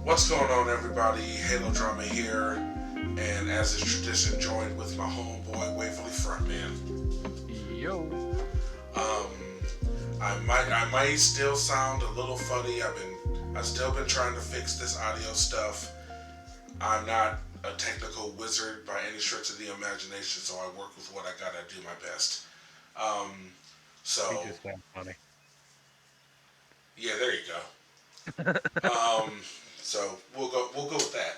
What's going on, everybody? Halo Drama here, and as is tradition, joined with my homeboy Waverly Frontman. Yo. I might still sound a little funny. I've still been trying to fix this audio stuff. I'm not a technical wizard by any stretch of the imagination, so I work with what I got. I do my best. You just sound funny. Yeah, there you go. So we'll go with that.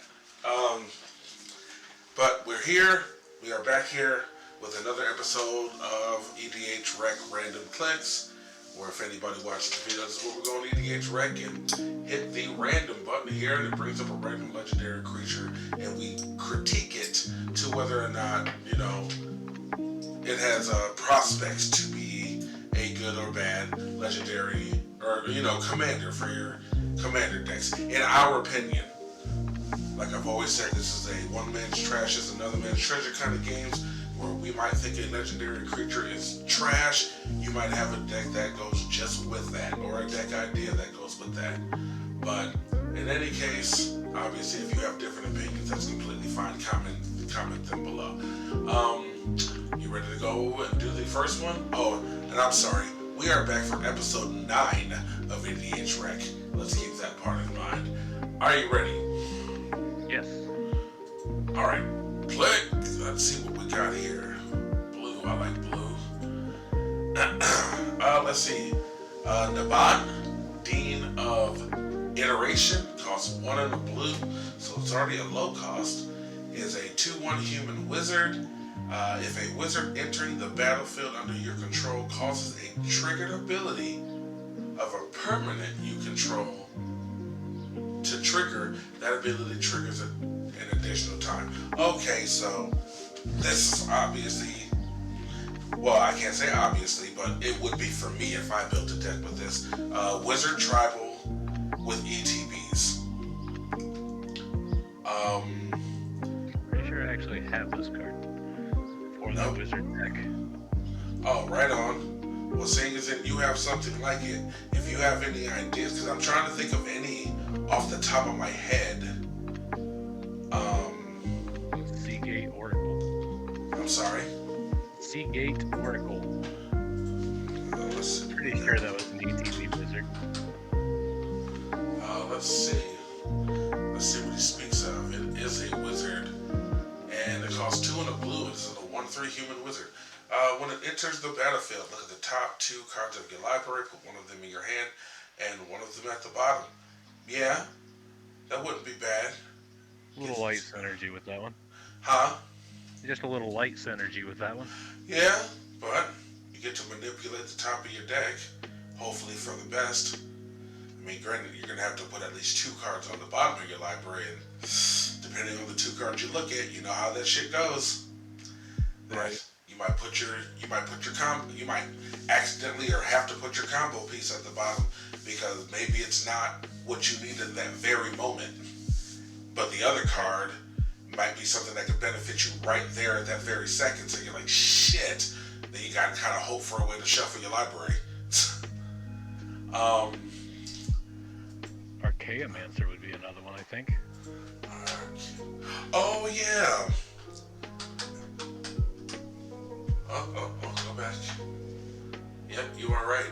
But we're here. We are back here with another episode of EDHREC Random Clicks, where if anybody watches the video, this is where we're going to EDHREC and hit the random button here, and it brings up a random legendary creature, and we critique it to whether or not, it has prospects to be a good or bad legendary or, commander for your commander decks. In our opinion, like I've always said, this is a one man's trash is another man's treasure kind of games, where we might think a legendary creature is trash. You might have a deck that goes just with that, or a deck idea that goes with that. But in any case, obviously, if you have different opinions, that's completely fine. Comment them below. You ready to go and do the first one? Oh, and I'm sorry, we are back for episode 9 of EDHREC. Let's keep that part in mind. Are you ready? Yes. Alright, click. Let's see what we got here. Blue, I like blue. Let's see. Nabat, Dean of Iteration, costs 1 and a blue, so it's already a low cost. Is a 2/1 human wizard. If a wizard entering the battlefield under your control causes a triggered ability of a permanent you control to trigger, that ability triggers an additional time. Okay, so this is obviously, well, I can't say obviously, but it would be for me if I built a deck with this. Wizard Tribal with ETBs. Pretty sure I actually have this card for that wizard deck. Oh, right on. Well, seeing as in you have something like it, if you have any ideas, because I'm trying to think of any off the top of my head. Seagate Oracle. I'm sorry? Seagate Oracle. Pretty sure that was an ETB wizard. Let's see. Let's see what he speaks of. It is a wizard, and it costs 2 and a blue. It's a 1/3 human wizard. When it enters the battlefield, look at the top 2 cards of your library, put one of them in your hand, and one of them at the bottom. Yeah, that wouldn't be bad. A little light synergy with that one. Huh? Just a little light synergy with that one. Yeah, but you get to manipulate the top of your deck, hopefully for the best. I mean, granted, you're going to have to put at least 2 cards on the bottom of your library, and depending on the 2 cards you look at, you know how that shit goes. Right. You might accidentally or have to put your combo piece at the bottom because maybe it's not what you need in that very moment. But the other card might be something that could benefit you right there at that very second. So you're like, shit. Then you gotta kind of hope for a way to shuffle your library. Archaeomancer would be another one, I think. Oh yeah. Go back. Yep, you are right.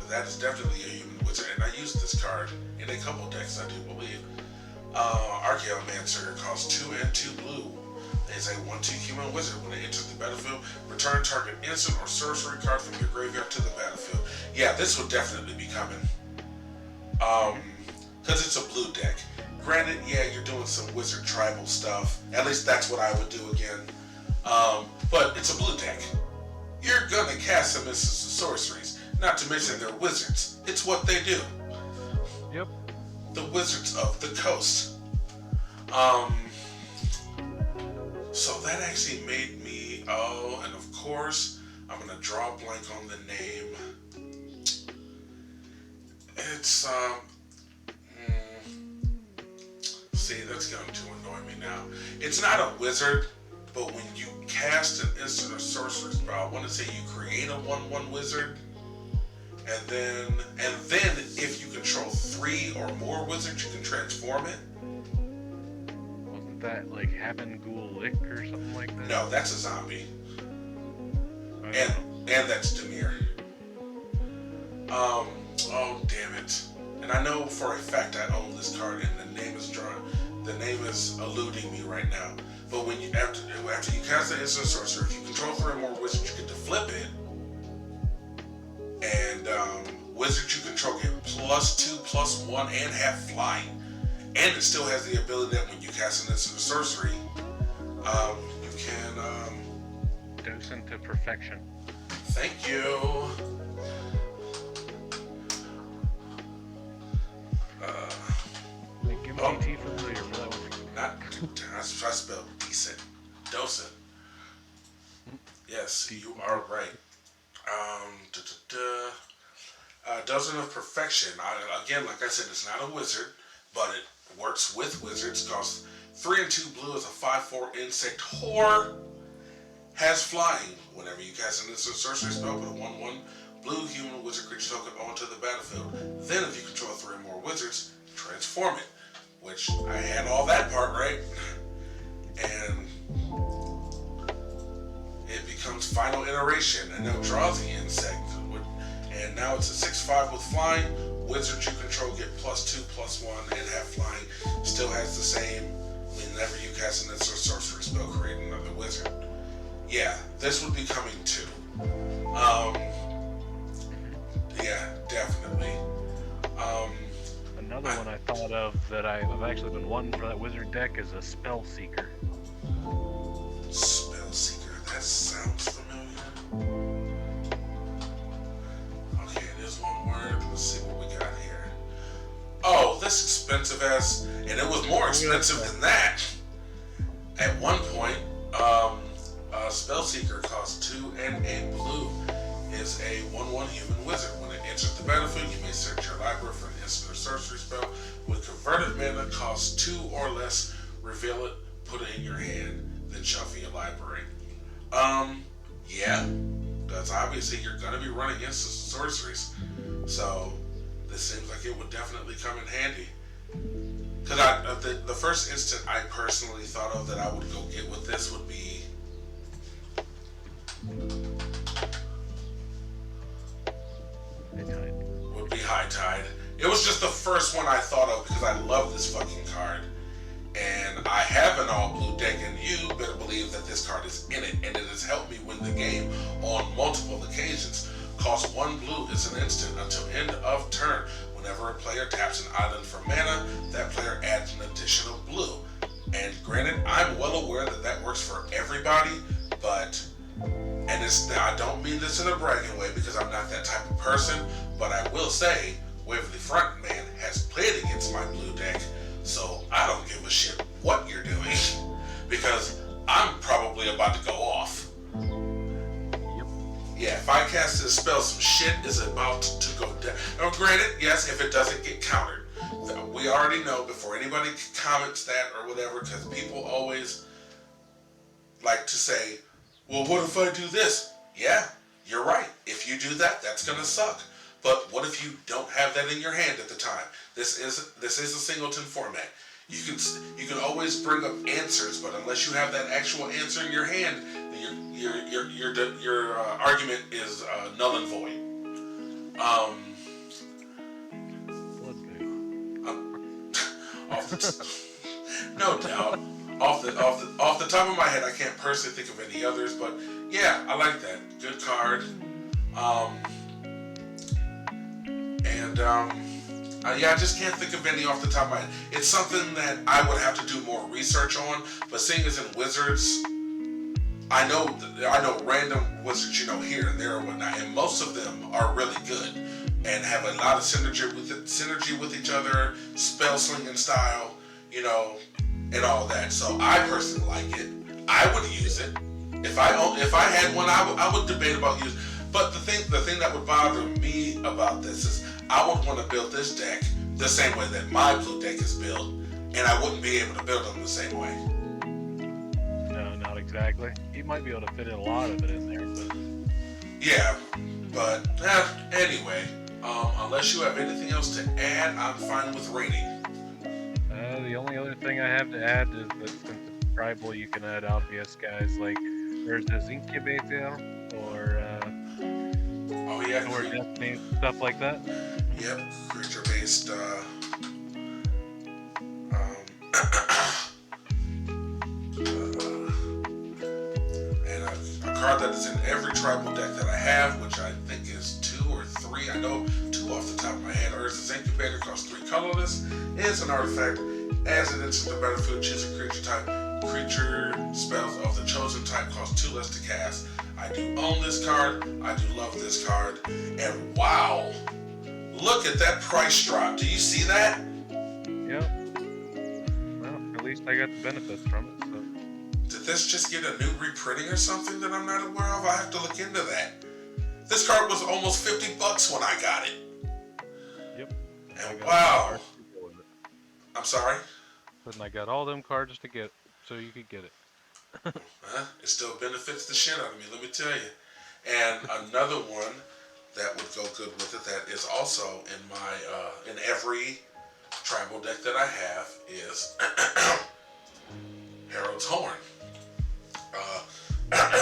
That is definitely a human wizard, and I used this card in a couple decks, I do believe. Archaeomancer costs 2 and 2 blue. Is a 1/2 human wizard. When it enters the battlefield, return target instant or sorcery card from your graveyard to the battlefield. Yeah, this would definitely be coming. Because it's a blue deck. Granted, yeah, you're doing some wizard tribal stuff. At least that's what I would do again. But it's a blue deck. You're gonna cast some instants and sorceries. Not to mention they're wizards. It's what they do. Yep. The Wizards of the Coast. So that actually made me, and of course, I'm gonna draw a blank on the name. It's, see, that's going to annoy me now. It's not a wizard, but when you cast an instant or sorcery spell, I want to say you create a 1/1 wizard, and then if you control 3 or more wizards, you can transform it. Wasn't that like Haben Ghoul Lick or something like that? No, that's a zombie. I And don't know. that's Demir. Oh damn it! And I know for a fact I own this card, and the name is eluding me right now. But when you after you cast the instant sorcerer, if you control 3 or more wizards, you get to flip it. And wizards you control get +2, +1, and have flying. And it still has the ability that when you cast an instant sorcery, you can Dose into perfection. thank you. Give me Oh. DT familiar for that one. Not I spelled decent. Docent. Yes, you are right. Dozen of Perfection. Again, like I said, it's not a wizard, but it works with wizards. Costs 3 and 2 blue as a 5/4 insect whore. Has flying. Whenever you cast an instant sorcery spell, put a 1/1 blue human wizard creature token onto the battlefield. Then, if you control 3 or more wizards, transform it. Which I had all that part right. And it becomes final iteration, and now draws the insect. And now it's a 6/5 with flying. Wizards you control get +2, +1, and have flying. Still has the same. Whenever you cast an instant sorcery spell, create another wizard. Yeah, this would be coming too. Yeah, definitely. Another one I thought of that I've actually been wanting for that wizard deck is a Spell Seeker. Spell Seeker. That sounds familiar. Okay, there's one word. Let's see what we got here. Oh, this expensive as, and it was more expensive than that. At one point, Spell Seeker costs 2 and a blue. Is a 1/1 human wizard. When it enters the battlefield, you may search your library for an instant or sorcery spell with converted mana, costs 2 or less. Reveal it, put it in your hand, then shuffle your library. Yeah, because obviously you're gonna be running instant sorceries, so this seems like it would definitely come in handy. Because the first instant I personally thought of that I would go get with this would be High Tide. It was just the first one I thought of because I love this fucking card. And I have an all blue deck, and you better believe that this card is in it, and it has helped me win the game on multiple occasions. Cost 1 blue is an instant until end of turn. Whenever a player taps an island for mana, that player adds an additional blue. And granted, I'm well aware that that works for everybody, but I don't mean this in a bragging way because I'm not that type of person, but I will say Waverly Frontman has played against my blue deck, so I don't give a shit what you're doing because I'm probably about to go off. Yep. Yeah, if I cast this spell, some shit is about to go down. Now, granted, yes, if it doesn't get countered. We already know before anybody comments that or whatever, because people always like to say, well, what if I do this? Yeah, you're right. If you do that, that's gonna suck. But what if you don't have that in your hand at the time? This is a singleton format. You can always bring up answers, but unless you have that actual answer in your hand, then your argument is null and void. No doubt. Off the top of my head, I can't personally think of any others, but yeah, I like that. Good card. Yeah, I just can't think of any off the top of my head. It's something that I would have to do more research on, but seeing as in Wizards, I know random Wizards, here and there and whatnot, and most of them are really good and have a lot of synergy with each other, spell slinging style, and all that. So I personally like it. I would use it. If I had one, I would debate about using. But the thing that would bother me about this is I would want to build this deck the same way that my blue deck is built, and I wouldn't be able to build them the same way. No, not exactly. You might be able to fit in a lot of it in there, but Yeah, But anyway, unless you have anything else to add, I'm fine with rating. The only other thing I have to add is that since it's tribal, you can add obvious guys like Urza's Incubator Oh yeah, or Destiny, stuff like that. Yep, creature-based. And a card that is in every tribal deck that I have, which I think is 2 or 3. I know 2 off the top of my head. Urza's Incubator costs 3 colorless. Is an artifact. As it enters the battlefield, choose a creature type. Creature spells of the chosen type cost 2 less to cast. I do own this card. I do love this card. And wow, look at that price drop. Do you see that? Yep. Well, at least I got the benefits from it. So. Did this just get a new reprinting or something that I'm not aware of? I have to look into that. This card was almost $50 when I got it. Yep. And wow. I'm sorry? And I got all them cards to get, so you could get it. It still benefits the shit out of me, let me tell you. And another one that would go good with it that is also in my in every tribal deck that I have is Herald's Horn.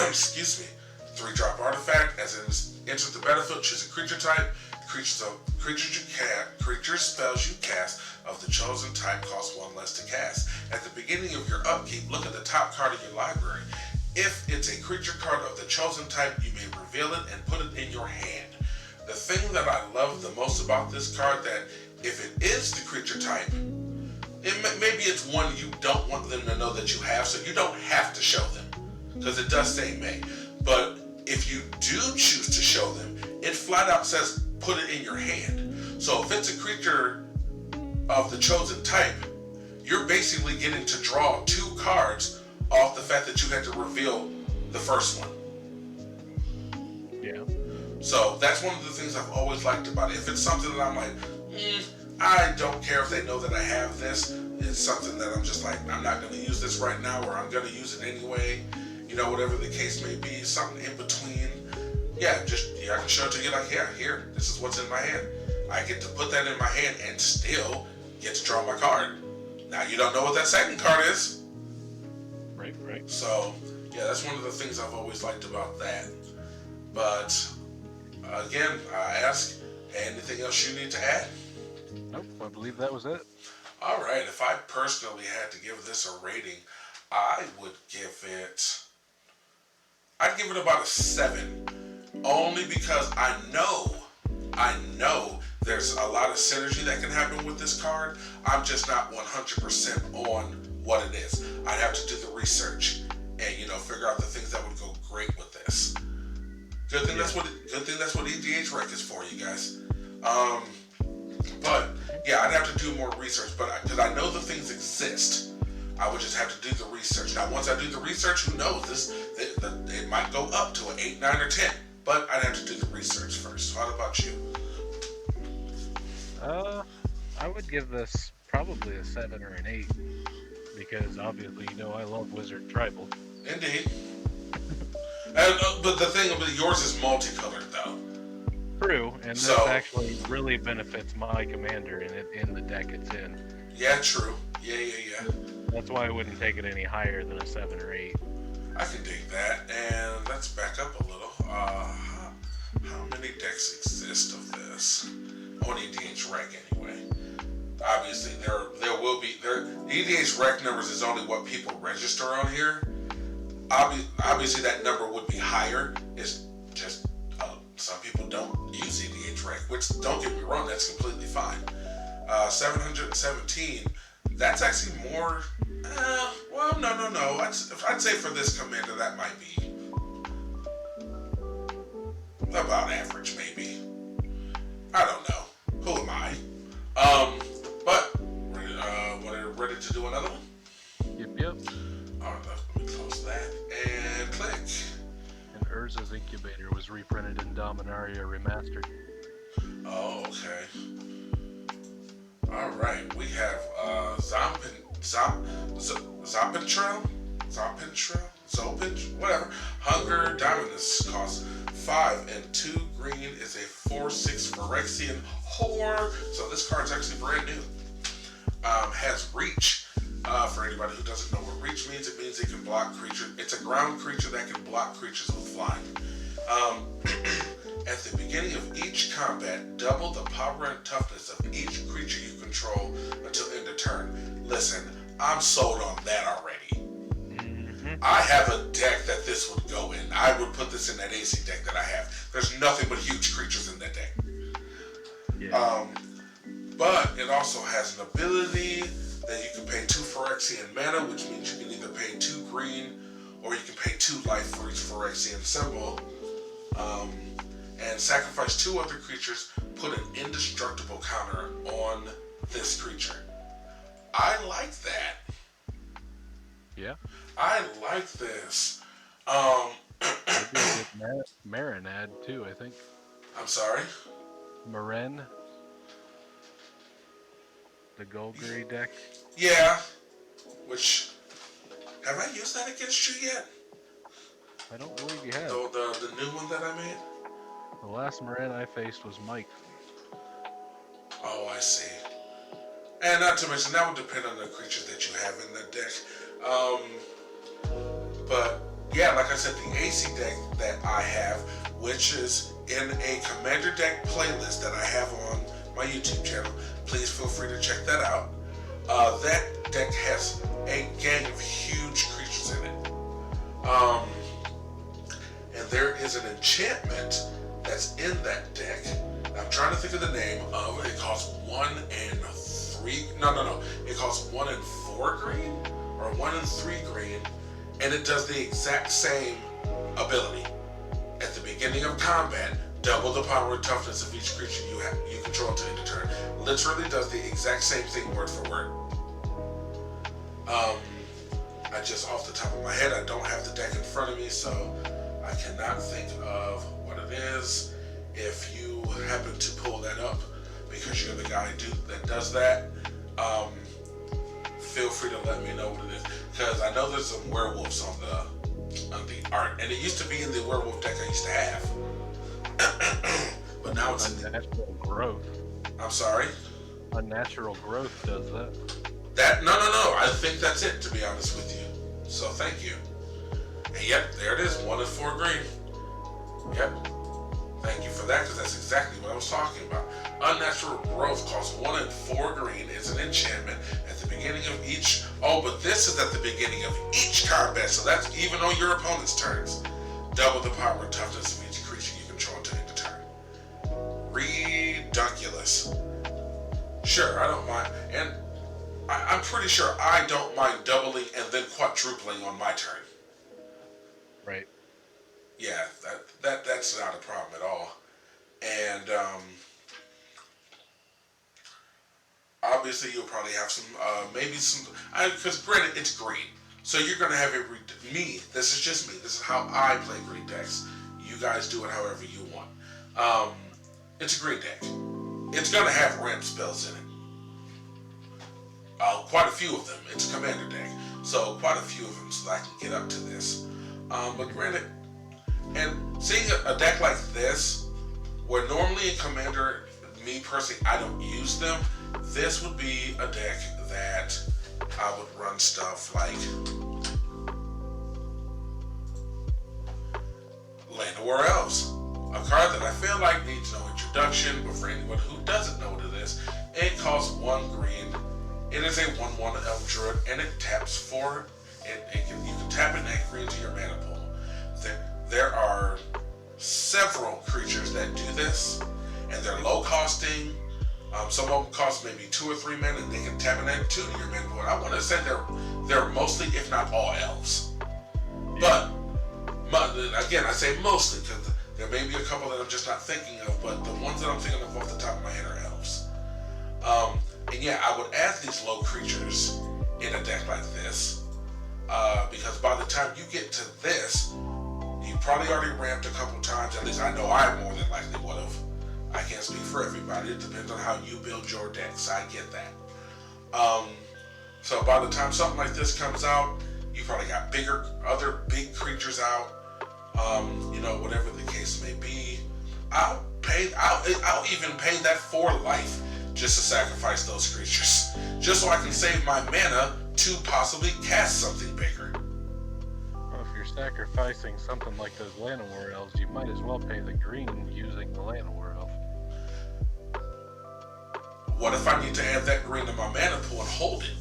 Excuse me. 3-drop artifact. As it enters the battlefield, choose a creature type. Creature spells you cast of the chosen type cost 1 less to cast. At the beginning of your upkeep, look at the top card of your library. If it's a creature card of the chosen type, you may reveal it and put it in your hand. The thing that I love the most about this card, that if it is the creature type, maybe it's one you don't want them to know that you have, so you don't have to show them, because it does say may. But if you do choose to show them, it flat out says put it in your hand. So if it's a creature of the chosen type, you're basically getting to draw 2 cards off the fact that you had to reveal the first one. Yeah. So that's one of the things I've always liked about it. If it's something that I'm like, I don't care if they know that I have this. It's something that I'm just like, I'm not going to use this right now, or I'm going to use it anyway. You know, whatever the case may be, something in between. Yeah, I can show it to you like, yeah, here, this is what's in my hand. I get to put that in my hand and still get to draw my card. Now you don't know what that second card is. Right. So, yeah, that's one of the things I've always liked about that. But, again, I ask, anything else you need to add? Nope, I believe that was it. Alright, if I personally had to give this a rating, I'd give it about a 7. Only because I know there's a lot of synergy that can happen with this card. I'm just not 100% on what it is. I'd have to do the research and, figure out the things that would go great with this. Good thing that's what EDHREC is for, you guys. But yeah, I'd have to do more research, but because I know the things exist, I would just have to do the research. Now, once I do the research, who knows? It might go up to an 8, 9, or 10. But I'd have to do the research first. So how about you? I would give this probably a 7 or an 8, because obviously I love Wizard Tribal. Indeed. But the thing about yours is multicolored, though. True, and this actually really benefits my commander in the deck it's in. Yeah, true. Yeah. That's why I wouldn't take it any higher than a 7 or 8. I can dig that, and let's back up a little. How many decks exist of this? On EDHREC anyway. Obviously, there will be EDHREC numbers is only what people register on here. Obviously, that number would be higher. It's just some people don't use EDHREC, which, don't get me wrong, that's completely fine. 717. That's actually more. Well, no. I'd say for this commander, that might be about average, maybe. I don't know. Who am I? But we're ready to do another one? Yep. All right, let me close that and click. And Urza's Incubator was reprinted in Dominaria Remastered. Oh, okay. All right, we have Zopintrel, whatever. Hunger Dominus costs 5 and 2 green is a 4/6 Phyrexian whore. So this card's actually brand new. Has reach. For anybody who doesn't know what reach means, it means it can block creatures. It's a ground creature that can block creatures with flying. At the beginning of each combat, double the power and toughness of each creature you control until end of turn. Listen, I'm sold on that already. I have a deck that this would go in. I would put this in that AC deck that I have. There's nothing but huge creatures in that deck. Yeah. But it also has an ability that you can pay 2 Phyrexian mana, which means you can either pay 2 green or you can pay 2 life for each Phyrexian symbol. And sacrifice 2 other creatures, put an indestructible counter on this creature. I like that. Yeah. I like this. Maybe a good Marin ad too, I think. I'm sorry? Marin. The Golgari deck. Yeah. Which, have I used that against you yet? I don't believe you have. The new one that I made? The last Marin I faced was Mike. Oh, I see. And not to mention, that would depend on the creatures that you have in the deck. But, yeah, like I said, the AC deck that I have, which is in a Commander deck playlist that I have on my YouTube channel, please feel free to check that out. That deck has a gang of huge creatures in it. And there is an enchantment that's in that deck. I'm trying to think of the name of it. It costs 1 and 3. No. It costs 1 and 4 green or 1 and 3 green, and it does the exact same ability. At the beginning of combat, double the power and toughness of each creature you control until end of turn. Literally does the exact same thing word for word. I just off the top of my head, I don't have the deck in front of me, so I cannot think of what it is. If you happen to pull that up, because you're the guy that does that, feel free to let me know what it is. Because I know there's some werewolves on the art, and it used to be in the werewolf deck I used to have. But now it's in Unnatural Growth. I'm sorry? Unnatural Growth does that. No. I think that's it, to be honest with you. So thank you. And yep, there it is. 1 and 4 green. Yep. Thank you for that, because that's exactly what I was talking about. Unnatural Growth costs 1 and 4 green. It's an enchantment at the beginning of each. Oh, but this is at the beginning of each combat, so that's even on your opponent's turns. Double the power and toughness of each creature you control until end of turn. Redunculous. Sure, I don't mind. And I'm pretty sure I don't mind doubling and then quadrupling on my turn. Right. Yeah, that's not a problem at all. And obviously you'll probably have some, maybe some, because granted it's green, so you're gonna have this is just me. This is how I play green decks. You guys do it however you want. It's a green deck. It's gonna have ramp spells in it. Quite a few of them. It's a commander deck, so quite a few of them, so that I can get up to this. But granted, and seeing a deck like this, where normally in Commander, me personally, I don't use them, this would be a deck that I would run stuff like Land of War Elves. A card that I feel like needs no introduction, but for anyone who doesn't know what it is, it costs 1 green. It is a 1/1 Elf Druid, and it taps 4. You can tap and add green to your mana pool. There are several creatures that do this, and they're low costing. Some of them cost maybe 2 or 3 mana, and they can tap and add 2 to your mana pool. I want to say they're mostly, if not all, elves. But again, I say mostly because there may be a couple that I'm just not thinking of, but the ones that I'm thinking of off the top of my head are elves. And yeah, I would add these low creatures in a deck like this, because by the time you get to this, you probably already ramped a couple times. At least I know I more than likely would have. I can't speak for everybody. It depends on how you build your decks. I get that. So by the time something like this comes out, you probably got other big creatures out. Whatever the case may be. I'll even pay that for life just to sacrifice those creatures, just so I can save my mana to possibly cast something bigger. Well, if you're sacrificing something like those Llanowar elves, you might as well pay the green using the Llanowar elf. What if I need to add that green to my mana pool and hold it?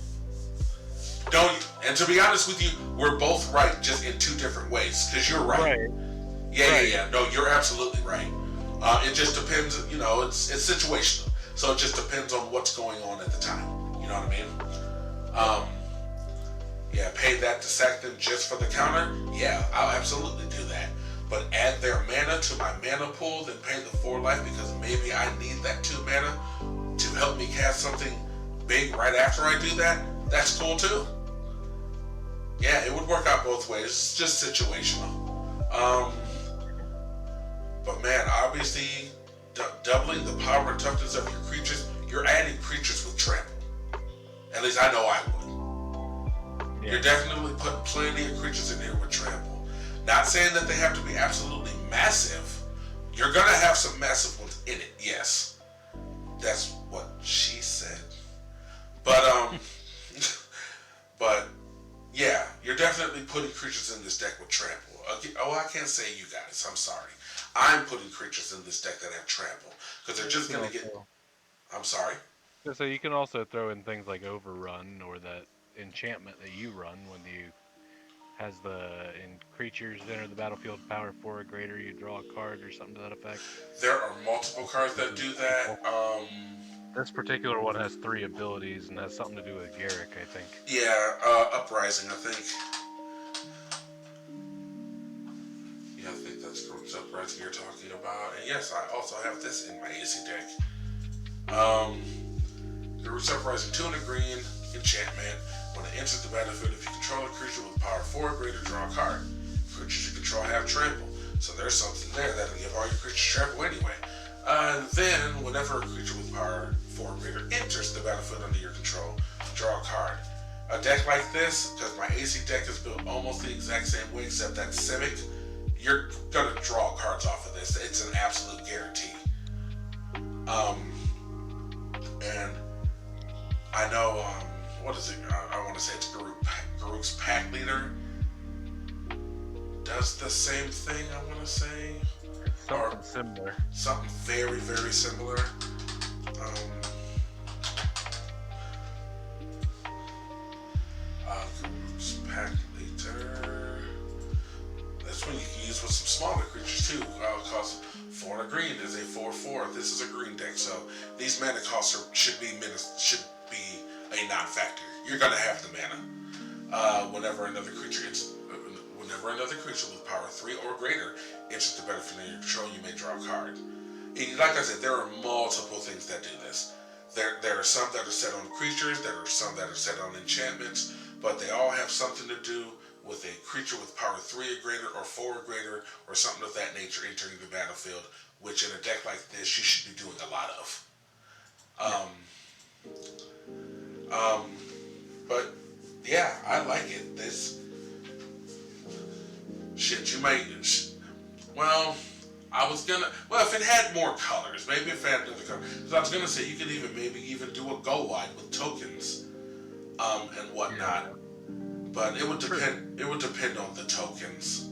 Don't you? And to be honest with you, we're both right, just in two different ways. Because you're right. Yeah. No, you're absolutely right. It just depends. It's situational. So it just depends on what's going on at the time. You know what I mean? Pay that to sack them just for the counter. Yeah, I'll absolutely do that. But add their mana to my mana pool, then pay the 4 life because maybe I need that 2 mana to help me cast something big right after I do that. That's cool too. Yeah, it would work out both ways. It's just situational. But man, obviously, doubling the power and toughness of your creatures, you're adding creatures with trample. At least I know I would. Yeah. You're definitely putting plenty of creatures in here with trample. Not saying that they have to be absolutely massive. You're gonna have some massive ones in it, yes. That's what she said. But but yeah, you're definitely putting creatures in this deck with trample. I can't say you guys. I'm sorry. I'm putting creatures in this deck that have trample because they're just gonna get. I'm sorry. So you can also throw in things like Overrun or that enchantment that you run when you has creatures enter the battlefield power 4 or greater, you draw a card or something to that effect. There are multiple cards that do that. This particular one has 3 abilities and has something to do with EDHREC, I think. Yeah, Uprising, I think. Yeah, I think that's Group's Uprising you're talking about. And yes, I also have this in my AC deck. Group's Uprising, 2 and a green, enchantment. When it enters the battlefield, if you control a creature with power 4 or greater, draw a card. Creatures you control have trample. So there's something there that'll give all your creatures trample anyway. Then, whenever a creature with power 4 or greater enters the battlefield under your control, draw a card. A deck like this, because my AC deck is built almost the exact same way except that's Civic, you're gonna draw cards off of this. It's an absolute guarantee. And I know, what is it? I want to say it's Garuk's Pack Leader does the same thing, I want to say. Something similar. Something very, very similar. Garuk's Pack Leader. This one you can use with some smaller creatures too. Because 4 and a green is a 4/4. This is a green deck, so these mana costs should be a non-factor. You're gonna have the mana. Whenever another creature with power 3 or greater enters the battlefield under your control, you may draw a card. And like I said, there are multiple things that do this. There are some that are set on creatures, there are some that are set on enchantments, but they all have something to do with a creature with power 3 or greater or 4 or greater or something of that nature entering the battlefield, which in a deck like this you should be doing a lot of. But yeah, I like it. This shit, you might. Well, if it had more colors, maybe if it had another color. Because I was gonna say you could even do a go wide with tokens, and whatnot. Yeah. But it would depend. It would depend on the tokens.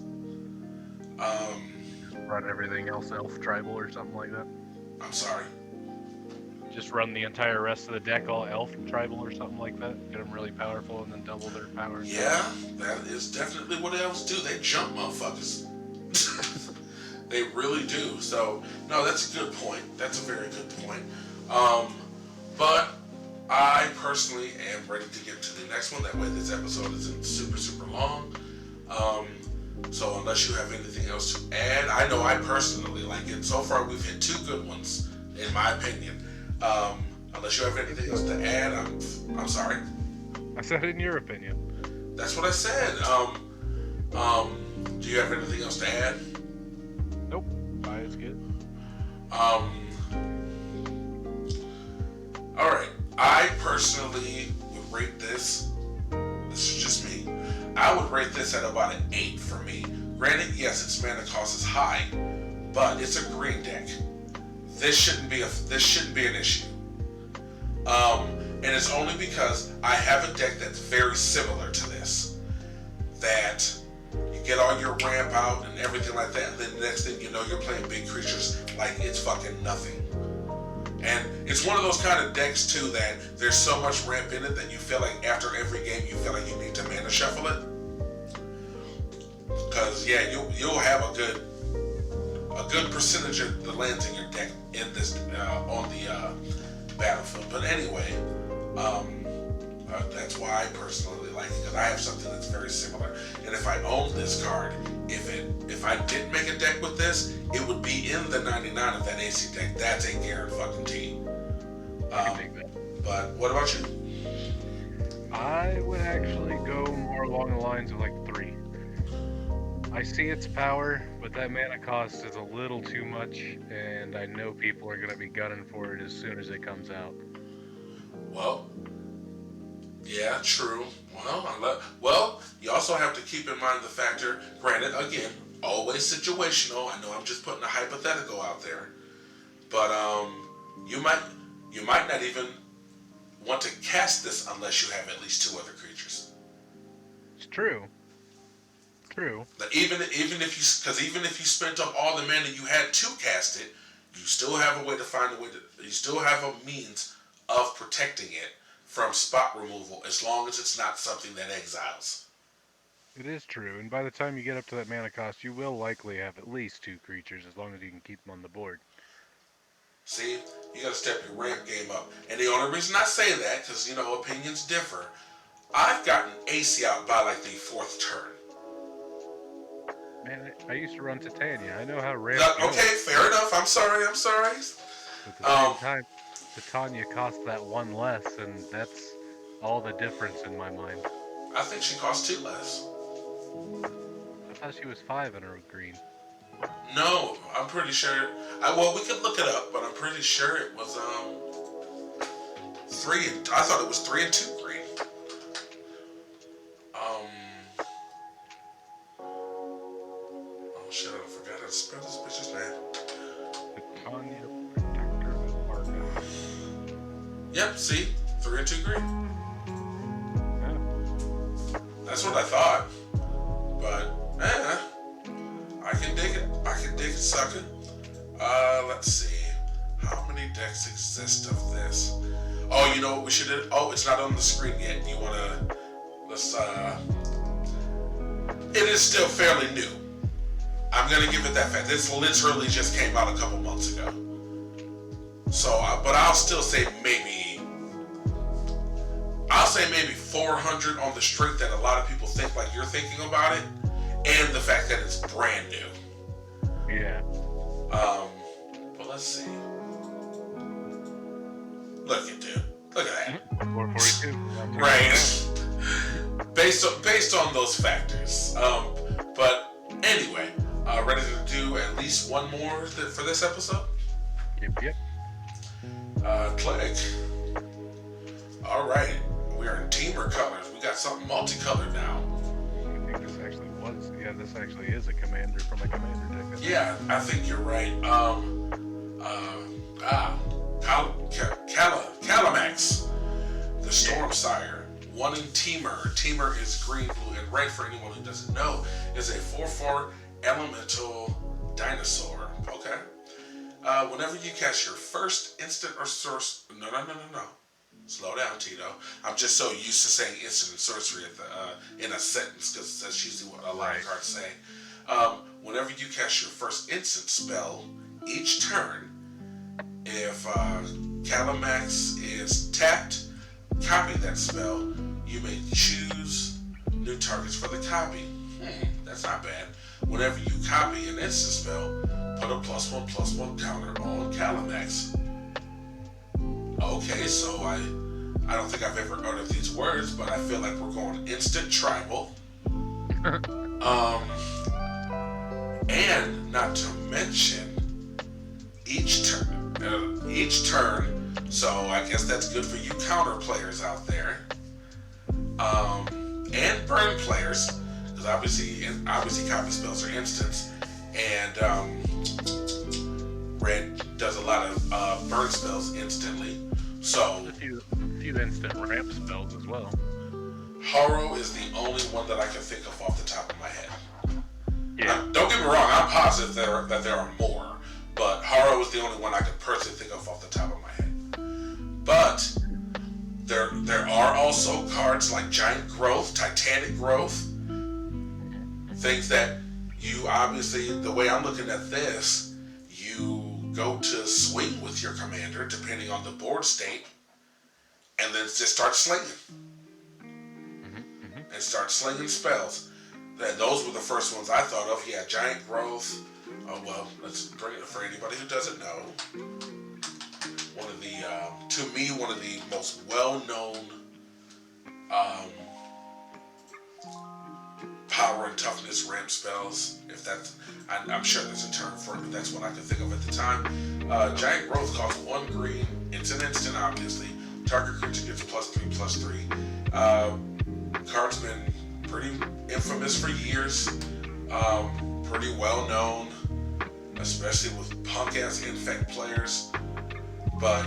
Run everything else elf tribal or something like that. I'm sorry. Just run the entire rest of the deck all elf tribal or something like that. Get them really powerful and then double their power. Yeah, that is definitely what elves do. They jump motherfuckers. They really do. So, no, that's a good point. That's a very good point. But I personally am ready to get to the next one. That way this episode isn't super, super long. So unless you have anything else to add, I know I personally like it. So far we've hit 2 good ones, in my opinion. Unless you have anything else to add, I'm sorry. I said in your opinion. That's what I said. Do you have anything else to add? Nope. It's good. Alright. I personally would rate this is just me. I would rate this at about an 8 for me. Granted, yes, its mana cost is high, but it's a green deck. This shouldn't be an issue. And it's only because I have a deck that's very similar to this. That you get all your ramp out and everything like that, and then the next thing you know, you're playing big creatures like it's fucking nothing. And it's one of those kind of decks too that there's so much ramp in it that you feel like after every game you feel like you need to mana shuffle it. Because yeah, you'll have a good percentage of the lands in your deck in this on the battlefield. But anyway, that's why I personally like it, because I have something that's very similar. And if I owned this card, if I didn't make a deck with this, it would be in the 99 of that AC deck. That's a guarantee. But what about you? I would actually go more along the lines of like 3. I see its power, but that mana cost is a little too much, and I know people are going to be gunning for it as soon as it comes out. Well, yeah, true. Well, you also have to keep in mind the factor, granted, again, always situational. I know I'm just putting a hypothetical out there, but you might not even want to cast this unless you have at least 2 other creatures. It's true. True. But even if you spent up all the mana you had to cast it, you still have a way to find a way to. You still have a means of protecting it from spot removal, as long as it's not something that exiles. It is true, and by the time you get up to that mana cost, you will likely have at least 2 creatures, as long as you can keep them on the board. See, you gotta step your ramp game up. And the only reason I say that, because, opinions differ, I've gotten AC out by like the 4th turn. Man, I used to run Titania. I know how ramp okay, fair enough. I'm sorry. But at the same time, Titania costs that 1 less, and that's all the difference in my mind. I think she costs 2 less. I thought she was 5 in her green. No, I'm pretty sure. We could look it up, but I'm pretty sure it was 3. I thought it was 3 and 2 green. Oh shit! I forgot how to spell this bitch's name. Titania, Protector of Arca. Yep. See, 3 and 2 green. Yeah. That's what I thought. But I can dig it. Sucker. Let's see. How many decks exist of this? Oh, you know what we should do? Oh, it's not on the screen yet. You wanna? It is still fairly new. I'm gonna give it that fact. This literally just came out a couple months ago. So, but I'll still say maybe 400 on the strength that a lot of people think like you're thinking about it, and the fact that it's brand new. Yeah. But let's see. Look at that. 442. Right. Based on those factors. But anyway, ready to do at least one more for this episode? Yep. Click. All right. We are in teamer colors. We got something multicolored now. I think this actually is a commander from a commander deck. Yeah, I think you're right. Calamax, the Stormsire, 1 in Teamer. Teamer is green, blue, and red. For anyone who doesn't know, is a 4/4 elemental dinosaur. Okay. Whenever you cast your first instant or source, no. Slow down, Tito. I'm just so used to saying instant and sorcery in a sentence, because that's usually what a lot of cards say. Whenever you cast your first instant spell, each turn, if Calamax is tapped, copy that spell. You may choose new targets for the copy. That's not bad. Whenever you copy an instant spell, put a +1/+1 counter on Calamax. Okay, so I don't think I've ever heard of these words, but I feel like we're going instant tribal. And not to mention, each turn, so I guess that's good for you counter players out there, and burn players, because obviously copy spells are instants, and red does a lot of burn spells instantly. So A few instant ramp spells as well. Haro is the only one that I can think of off the top of my head. Yeah. Don't get me wrong, I'm positive that there are more, but Haro is the only one I can personally think of off the top of my head. But there are also cards like Giant Growth, Titanic Growth, things that you obviously, the way I'm looking at this, you go to swing with your commander depending on the board state, and then just start slinging. And start slinging spells. And those were the first ones I thought of. Yeah, Giant Growth. Oh, well, let's bring it for anybody who doesn't know. One of the, to me, one of the most well-known power and toughness ramp spells. If that's, I'm sure there's a term for it, but that's what I could think of at the time. Giant Growth costs 1 green. It's an instant, obviously. Target creature gets +3/+3. Card's been pretty infamous for years, pretty well known, especially with punk ass infect players, but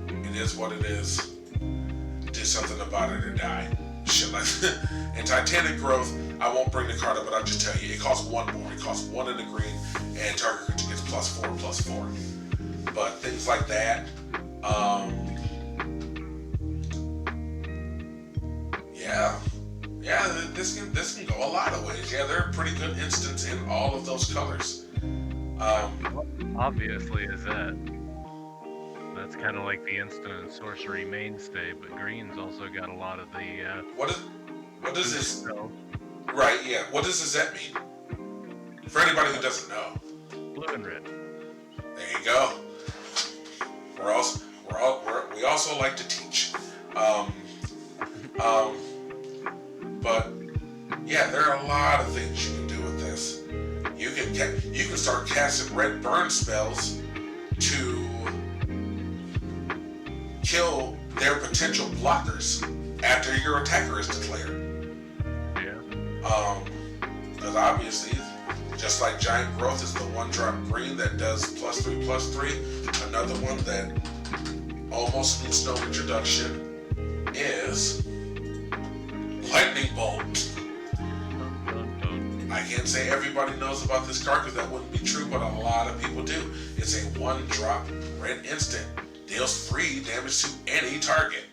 it is what it is. Do something about it or die. Shit like that. And Titanic Growth, I won't bring the card up, but I'll just tell you, it costs 1 more. It costs 1 in the green, and target creature gets +4/+4. But things like that, yeah, this can go a lot of ways. Yeah, there are pretty good instants in all of those colors. Obviously, is that's kind of like the instant and sorcery mainstay, but green's also got a lot of the. What does this? Spells. Right, yeah. What does that mean? For anybody who doesn't know. Blue and red. There you go. We also like to teach. But yeah, there are a lot of things you can do with this. You can start casting red burn spells to kill their potential blockers after your attacker is declared. Yeah. Because obviously, just like Giant Growth is the 1-drop green that does +3/+3, another one that almost needs no introduction is Lightning Bolt. I can't say everybody knows about this card because that wouldn't be true, but a lot of people do. It's a 1-drop red instant. Deals 3 damage to any target.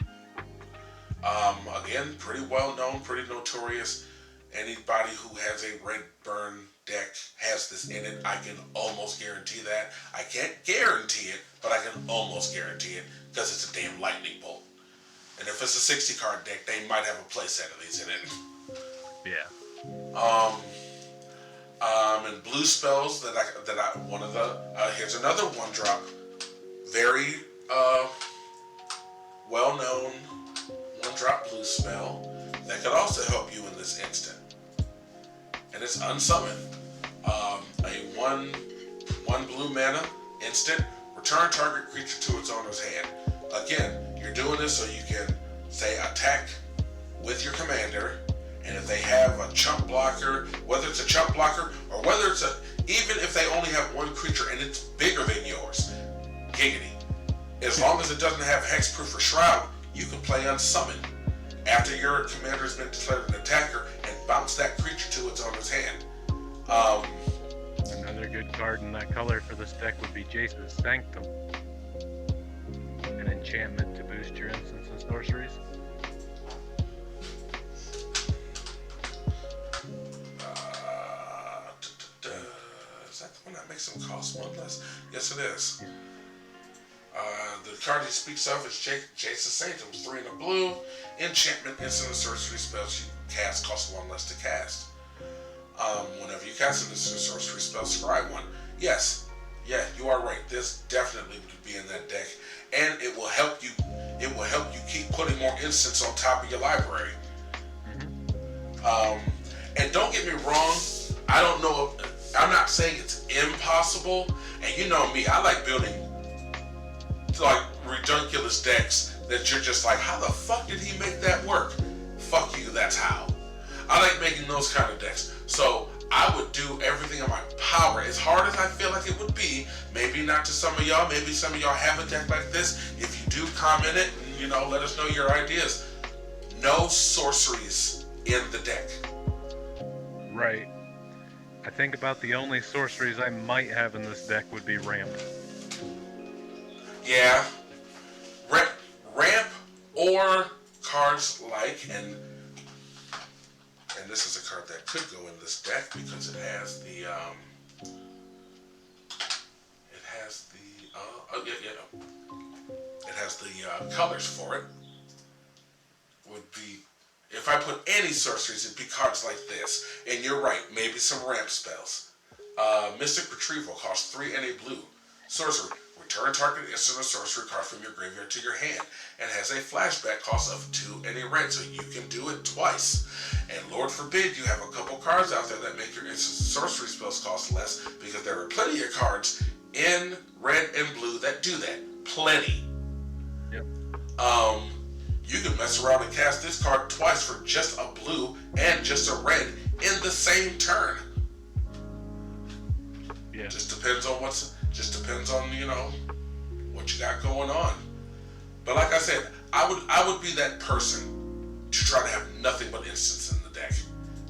Again, pretty well known, pretty notorious. Anybody who has a red burn deck has this in it. I can almost guarantee that. I can't guarantee it, but I can almost guarantee it because it's a damn Lightning Bolt. And if it's a 60-card deck, they might have a playset of these in it. Yeah. And blue spells here's another 1-drop, very well-known 1-drop blue spell that could also help you in this instant. And it's Unsummon. A 1 blue mana instant, return target creature to its owner's hand. Again, you're doing this so you can, say, attack with your commander, and if they have a chump blocker, whether it's a chump blocker or whether it's even if they only have 1 creature and it's bigger than yours, giggity. As long as it doesn't have hexproof or shroud, you can play Unsummon after your commander's been declared an attacker and bounce that creature to its owner's hand. Another good card in that color for this deck would be Jace's Sanctum. An enchantment to boost your instants and sorceries. Is that the one that makes them cost 1 less? Yes, it is. The card he speaks of is Jace's Sanctum, 3 in a blue. Enchantment, instant, and sorcery spells you cast cost 1 less to cast. Whenever you cast an instant or sorcery spell, scry 1. Yes, yeah, you are right. This definitely would be in that deck, and it will help you. It will help you keep putting more instants on top of your library. And don't get me wrong, I don't know. I'm not saying it's impossible. And you know me, I like building like ridiculous decks that you're just like, how the fuck did he make that work? Fuck you, that's how. I like making those kind of decks. So I would do everything in my power, as hard as I feel like it would be. Maybe not to some of y'all. Maybe some of y'all have a deck like this. If you do, comment it and let us know your ideas. No sorceries in the deck. Right. I think about the only sorceries I might have in this deck would be ramp. Yeah, ramp or cards like and this is a card that could go in this deck because it has the it has the colors for it. Would be if I put any sorceries, it'd be cards like this. And you're right, maybe some ramp spells. Mystic Retrieval costs 3 and a blue. Sorcery. Return target instant or sorcery card from your graveyard to your hand, and has a flashback cost of 2 and a red, so you can do it twice. And Lord forbid you have a couple cards out there that make your instant sorcery spells cost less, because there are plenty of cards in red and blue that do that. Plenty. Yep. You can mess around and cast this card twice for just a blue and just a red in the same turn. Yeah. Just depends on what you got going on. But like I said, I would be that person to try to have nothing but instants in the deck,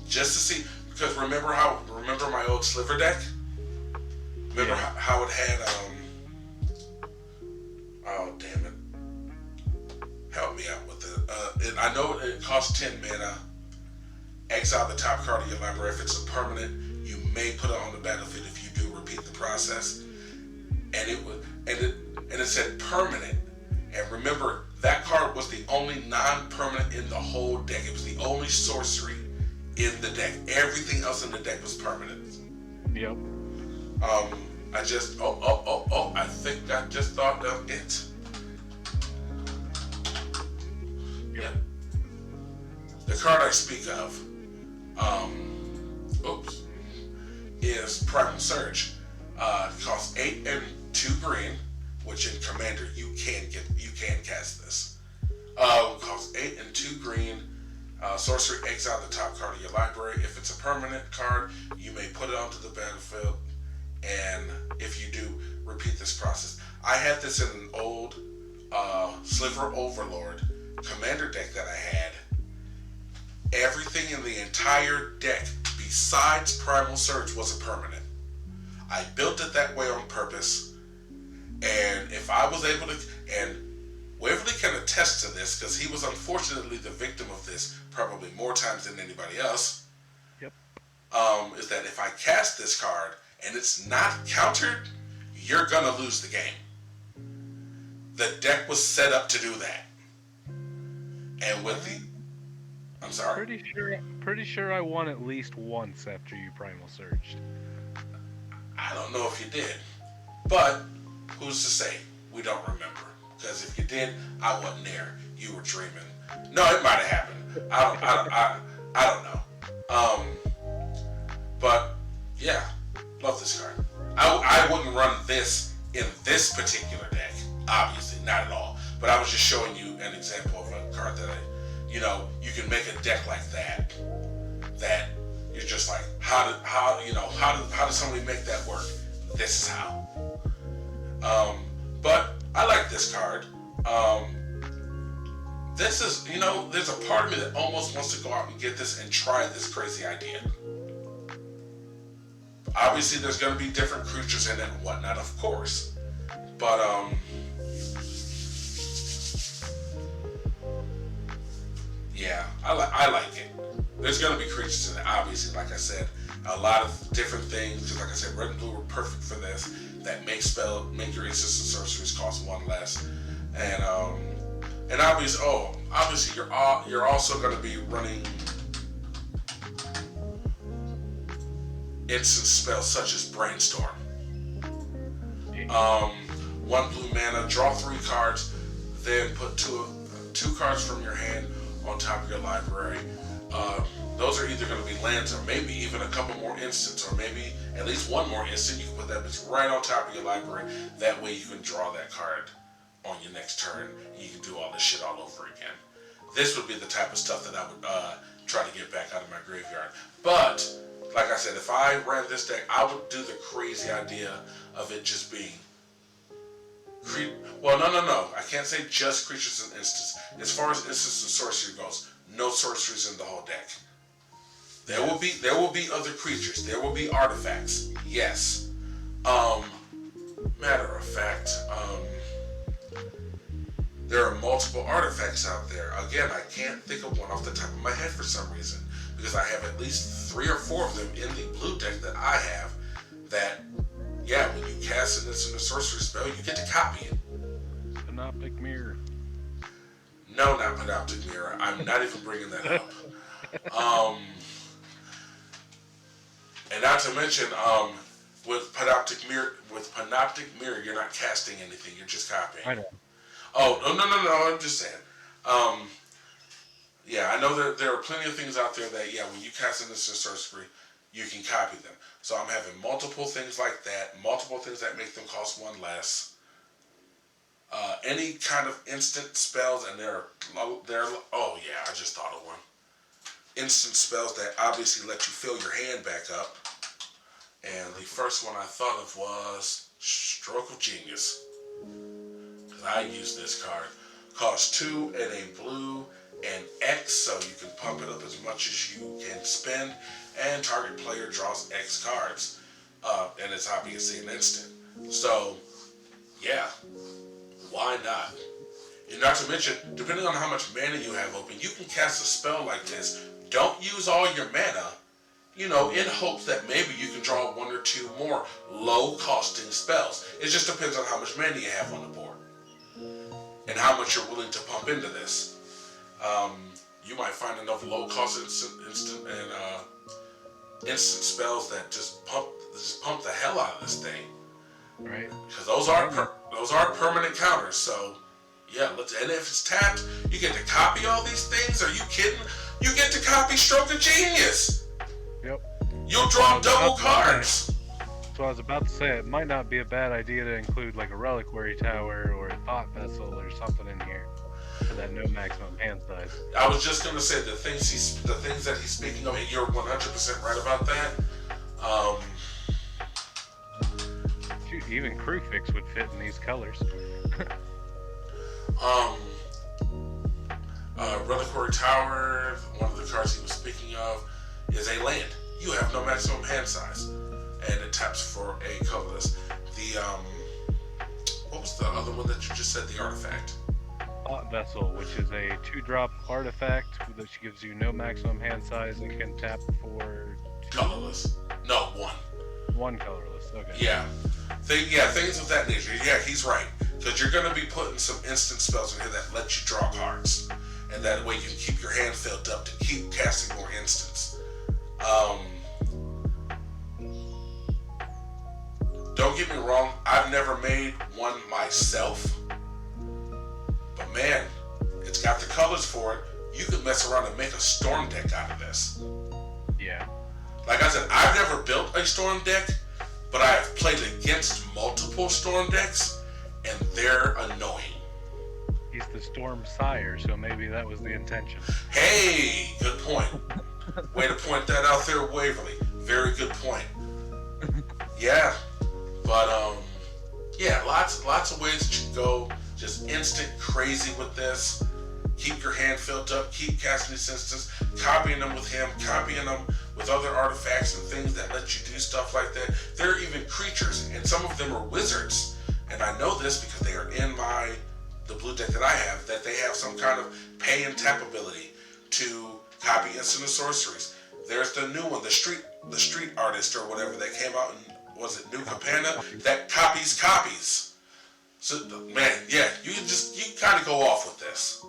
just to see. Because remember my old Sliver deck? Remember how it had oh damn it. Help me out with it. I know it costs 10 mana. Exile the top card of your library. If it's a permanent, you may put it on the battlefield. If you do, repeat the process. And it said permanent. And remember, that card was the only non-permanent in the whole deck. It was the only sorcery in the deck. Everything else in the deck was permanent. Yep. I think I just thought of it. Yeah. The card I speak of, is Primal Surge. Costs 8 and 2 green, which in Commander you can cast this. Costs 8 and 2 green. Sorcery, exile the top card of your library. If it's a permanent card, you may put it onto the battlefield, and if you do, repeat this process. I had this in an old Sliver Overlord Commander deck that I had. Everything in the entire deck besides Primal Surge was a permanent. I built it that way on purpose, and if I was able to, and Waverly can attest to this because he was unfortunately the victim of this probably more times than anybody else. Yep. Is that if I cast this card and it's not countered, you're gonna lose the game. The deck was set up to do that. And with I'm sorry? Pretty sure I won at least once after you Primal Surged. I don't know if you did, but who's to say? We don't remember. Because if you did, I wasn't there. You were dreaming. No, it might have happened. I don't know. But yeah, love this card. I wouldn't run this in this particular deck, obviously, not at all. But I was just showing you an example of a card that you can make a deck like that. That you're just like, how does somebody make that work? This is how. But I like this card. This is, there's a part of me that almost wants to go out and get this and try this crazy idea. Obviously, there's going to be different creatures in it and whatnot, of course. But, yeah, I like it. There's going to be creatures in it, obviously, like I said. A lot of different things, because like I said, red and blue were perfect for this. That make your instants and sorceries cost 1 less. And obviously you're also going to be running instant spells such as Brainstorm. 1 blue mana, draw 3 cards, then put two cards from your hand on top of your library. Those are either going to be lands or maybe even a couple more instants, or maybe at least 1 more instant. You can put that bitch right on top of your library. That way you can draw that card on your next turn. You can do all this shit all over again. This would be the type of stuff that I would try to get back out of my graveyard. But like I said, if I ran this deck, I would do the crazy idea of it just being well, no. I can't say just creatures and instants. As far as instants and sorcery goes, no sorceries in the whole deck. There will be other creatures. There will be artifacts. Yes. Matter of fact, there are multiple artifacts out there. Again, I can't think of one off the top of my head for some reason, because I have at least 3 or 4 of them in the blue deck that I have that, yeah, when you cast an instant or sorcery spell, you get to copy it. Panoptic Mirror. No, not Panoptic Mirror. I'm not even bringing that up. And not to mention, with Panoptic Mirror, you're not casting anything. You're just copying. I know. Oh, no. I'm just saying. Yeah, I know that there are plenty of things out there that, yeah, when you cast an instant sorcery, you can copy them. So I'm having multiple things like that, multiple things that make them cost 1 less. Any kind of instant spells, and oh yeah, I just thought of one. Instant spells that obviously let you fill your hand back up. And the first one I thought of was Stroke of Genius. Because I use this card. Costs 2 and a blue and X, so you can pump it up as much as you can spend, and target player draws X cards. And it's obviously an instant. So, yeah, why not? And not to mention, depending on how much mana you have open, you can cast a spell like this. Don't use all your mana, in hopes that maybe you can draw 1 or 2 more low-costing spells. It just depends on how much mana you have on the board and how much you're willing to pump into this. You might find enough low-cost instant spells that just pump the hell out of this thing. Right. Because those are permanent counters. So yeah, and if it's tapped, you get to copy all these things. Are you kidding? You get to copy Stroke of Genius. Yep. You'll draw double cards. So I was about to say, it might not be a bad idea to include like a Reliquary Tower or a Thought Vessel or something in here for that no maximum hand size. I was just gonna say the things that he's speaking of, and you're 100% right about that. Shoot, even Crewfix would fit in these colors. Reliquary Tower, one of the cards he was speaking of, is a land. You have no maximum hand size, and it taps for a colorless. What was the other one that you just said? The artifact. Thought Vessel, which is a 2-drop artifact that gives you no maximum hand size and can tap for 2. Colorless. No, 1. 1 colorless. Okay. Yeah. Things of that nature. Yeah, he's right. Because you're going to be putting some instant spells in here that let you draw cards. And that way you can keep your hand filled up to keep casting more instants. Don't get me wrong, I've never made one myself. But man, it's got the colors for it. You could mess around and make a storm deck out of this. Yeah. Like I said, I've never built a storm deck, but I have played against multiple storm decks, and they're annoying. He's the Storm Sire, so maybe that was the intention. Hey, good point. Way to point that out there, Waverly. Very good point. Yeah, but yeah, lots of ways that you can go. Just instant crazy with this. Keep your hand filled up. Keep casting these instants. Copying them with him. Copying them with other artifacts and things that let you do stuff like that. There are even creatures, and some of them are wizards. And I know this because they are in the blue deck that I have, that they have some kind of pay and tap ability to copy instant and sorceries. There's the new one, the street artist or whatever that came out in, was it New Capenna, that copies. So man, yeah, you kind of go off with this.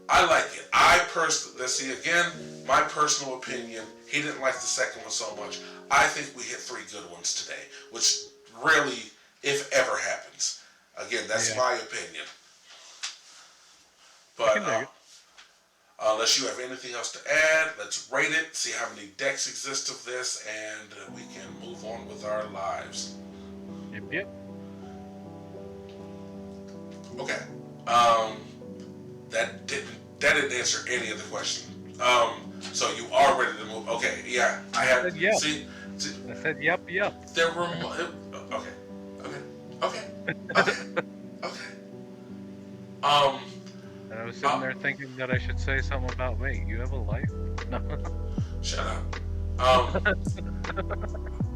I like it. Let's see again, my personal opinion, he didn't like the second one so much. I think we hit 3 good ones today, which rarely, if ever, happens. Again, that's my opinion. But unless you have anything else to add, let's rate it, see how many decks exist of this, and we can move on with our lives. Yep. Okay. That didn't answer any of the questions. So you are ready to move. Okay, yeah. I I had said yep. see I said yep. there were okay, okay, okay, okay. Um, And I was sitting uh, there thinking that I should say something about, wait, you have a life? No. shut up.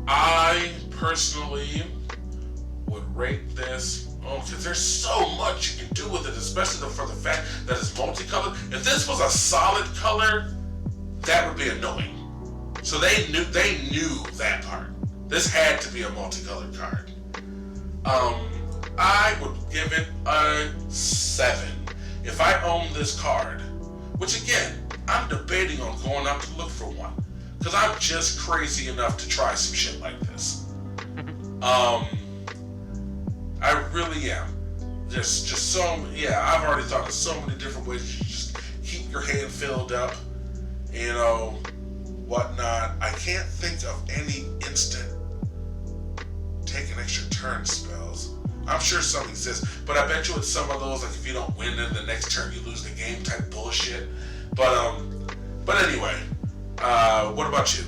I personally would rate this. Oh, because there's so much you can do with it, especially for the fact that it's multicolored. If this was a solid color, that would be annoying. So they knew that part. This had to be a multicolored card. I would give it a 7. If I own this card, which again, I'm debating on going out to look for one. Because I'm just crazy enough to try some shit like this. I really am. Just so, yeah, I've already thought of so many different ways to just keep your hand filled up, whatnot. I can't think of any instant take an extra turn spells. I'm sure some exist, but I bet you it's some of those, like if you don't win in the next turn, you lose the game type bullshit. But anyway, what about you?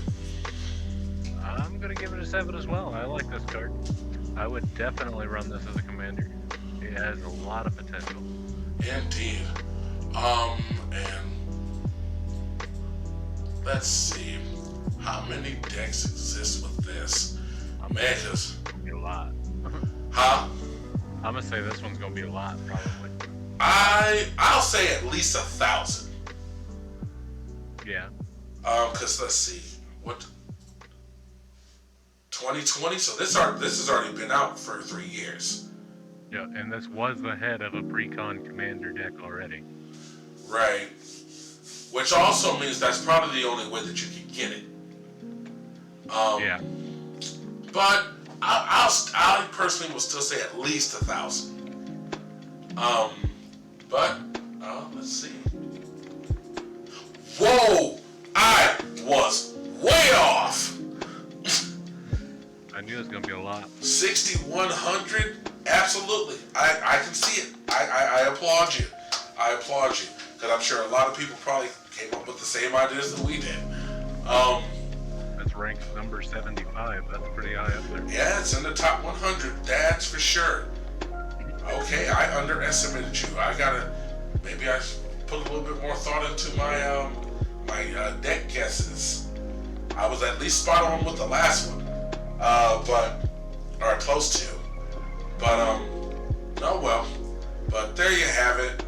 I'm going to give it a 7 as well. I like this card. I would definitely run this as a commander. It has a lot of potential. Indeed. And let's see. How many decks exist with this? Man, It's going to be a lot. huh? I'm going to say this one's going to be a lot, probably. I'll say at least 1,000. Yeah. Cause let's see, what 2020. So this has already been out for 3 years. Yeah, and this was the head of a pre-con commander deck already. Right. Which also means that's probably the only way that you can get it. Yeah. But I personally will still say at least 1,000. But let's see. Whoa! I was way off. I knew it was going to be a lot. 6,100? Absolutely. I can see it. I applaud you. I applaud you. Because I'm sure a lot of people probably came up with the same ideas that we did. That's ranked number 75. That's pretty high up there. Yeah, it's in the top 100. That's for sure. Okay, I underestimated you. Maybe I put a little bit more thought into my deck guesses. I was at least spot on with the last one, or close to. But oh well. But there you have it.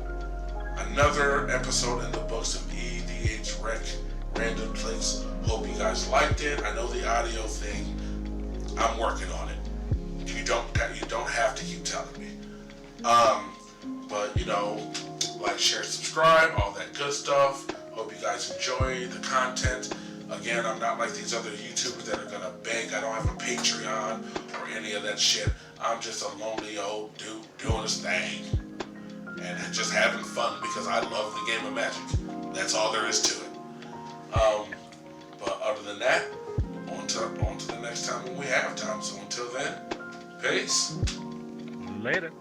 Another episode in the books of EDHREC Random Clicks. Hope you guys liked it. I know the audio thing. I'm working on it. You don't have to keep telling me. But like, share, subscribe, all that good stuff. Hope you guys enjoy the content. Again, I'm not like these other YouTubers that are gonna beg. I don't have a Patreon or any of that shit. I'm just a lonely old dude doing his thing and just having fun because I love the game of Magic. That's all there is to it. But other than that, on to the next time when we have time. So until then, peace. Later.